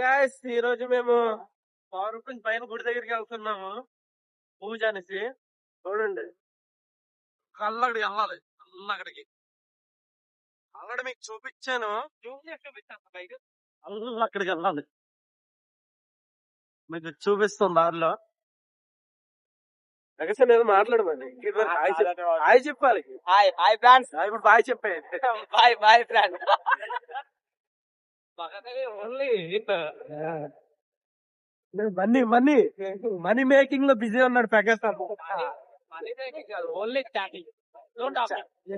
Guys ఈ రోజు మేము పవర్ పైన గుడి దగ్గరికి వెళ్తున్నాము పూజ అనేసి. చూడండి కళ్ళక్కడికి వెళ్ళాలి. అక్కడికి ఆల్రెడీ మీకు చూపించాను. అక్కడికి వెళ్ళాలి, మీకు చూపిస్తాం దారిలో. ఎగసన్ ఏదో మాట్లాడమని హాయ్ చెప్పాలి. Hi friends. ఇప్పుడు బాయ్ చెప్పేది. Bye friends. Money money money making లో బిజీ ఉన్నాడు ప్రకాశం. Only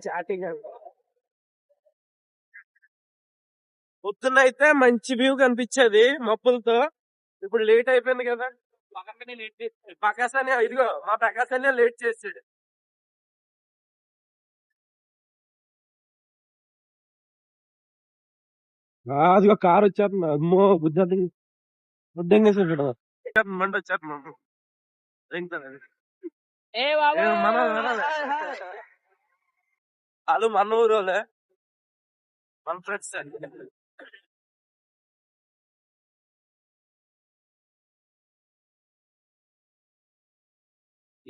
chatting. పొద్దున్న అయితే మంచి వ్యూ కనిపించేది మబ్బులతో. ఇప్పుడు లేట్ అయిపోయింది కదా. ప్రకాశాన్ని ఇదిగో మా ప్రకాశాన్ని లేట్ చేసాడు. అదిగో కారు వచ్చేస్తుంది. అమ్మో బుద్ధంగేసాడు. మండి వచ్చేస్తున్నాను. వాళ్ళు మన ఊరు వాళ్ళే, మన ఫ్రెండ్స్.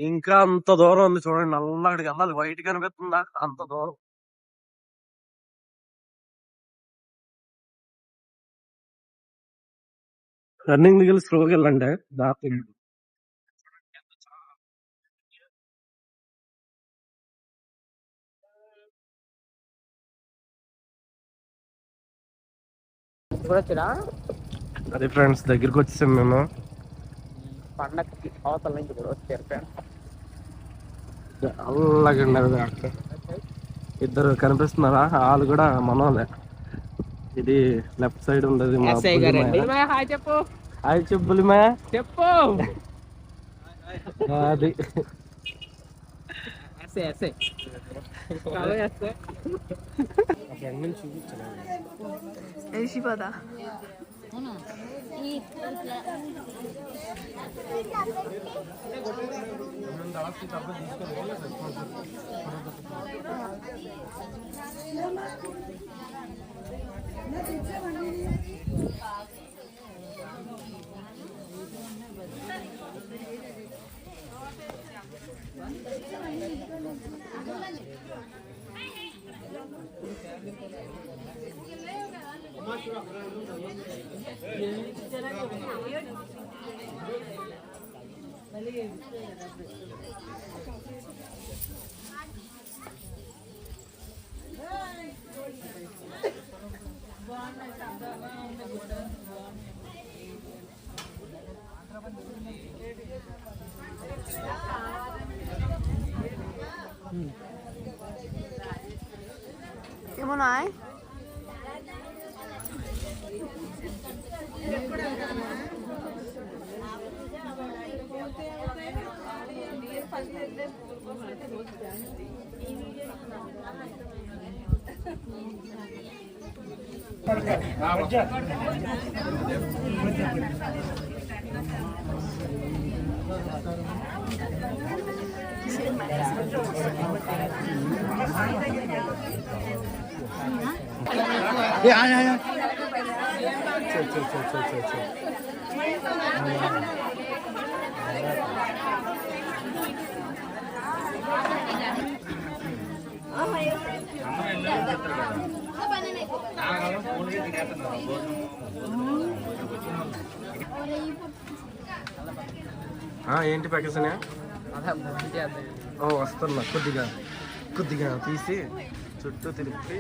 ఇంకా అంత దూరం ఉంది చూడండి. నల్లడికి వెళ్ళాలి. వైట్ కనిపిస్తుందా అంత దూరం. రన్నింగ్ దిగిలి స్లోగా వెళ్ళండి. దాటి అది ఫ్రెండ్స్ దగ్గరికి వచ్చేసాం మేము. పండగకి అవతల నుంచి కూడా వచ్చారు. అలాగే ఇద్దరు కనిపిస్తున్నారా? వాళ్ళు కూడా మనోలే. ఇది లెఫ్ట్ సైడ్ ఉండదు. హాయ్ చెప్పులిమా చెప్పు. అది వెళ్ళిపోదా ఏమన్నా ఏంటి ప్రకాశనే? వస్తున్నా. కొద్దిగా తీసి చుట్టూ తిరిగి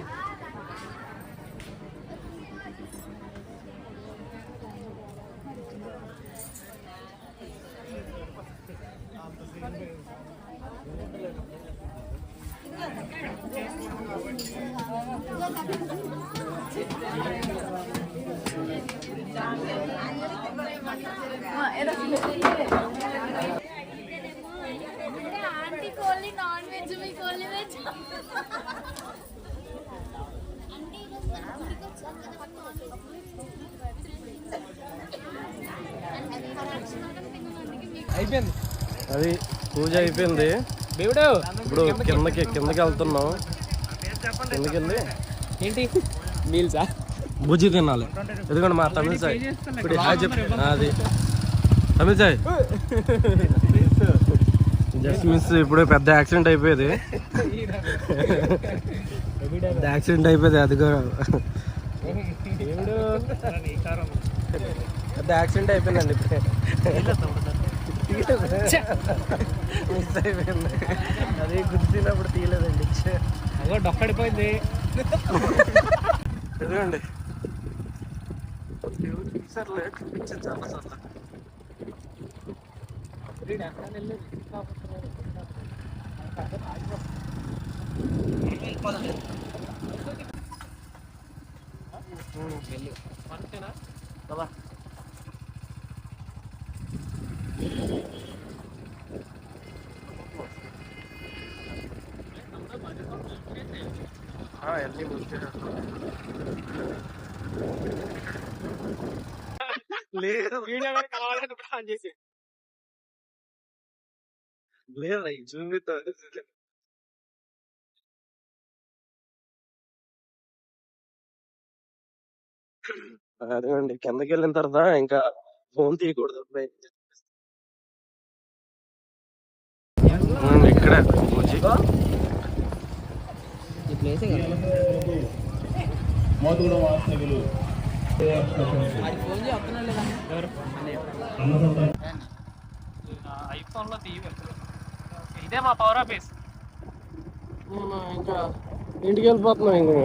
ఆంటీ కోళ్ళి నాన్ వెజ్, మీ కోళ్ళి వెజ్. అయిపోయింది. అది పూజ అయిపోయింది. దేవుడు ఇప్పుడు కిందకి వెళ్తున్నాం. కిందకి ఏంటి మీల్సా? బుజ్జి తినాలి. ఎందుకంటే మా తమిళ సాయి ఇప్పుడు అది తమిళ సాయి జస్ట్ మిస్. ఇప్పుడు పెద్ద యాక్సిడెంట్ అయిపోయేది, పెద్ద యాక్సిడెంట్ అయిపోయేది. అది కూడా పెద్ద యాక్సిడెంట్ అయిపోయిందండి ఇప్పుడే. మిస్ అయిపోయింది, అది గుర్తినప్పుడు తీయలేదండి. అదో డొక్కడిపోయింది. ఎదుగండి చూసారులే, చూపించాను చాలా సార్లు. లేదు లేదు చూపిస్తా. అదేండి కిందకి వెళ్ళిన తర్వాత ఇంకా ఫోన్ తీయకూడదు. ఇక్కడ ఈ ప్లేసే కదా. ఫోన్ చేస్తున్నాడు లేదా ఐఫోన్లో తీయ. ఇదే మా పవర్ ఆఫీస్. ఇంకా ఇంటికి వెళ్ళిపోతున్నాం. ఇంకా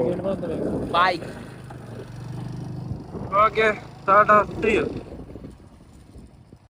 బాయ్. ఓకే టాటా.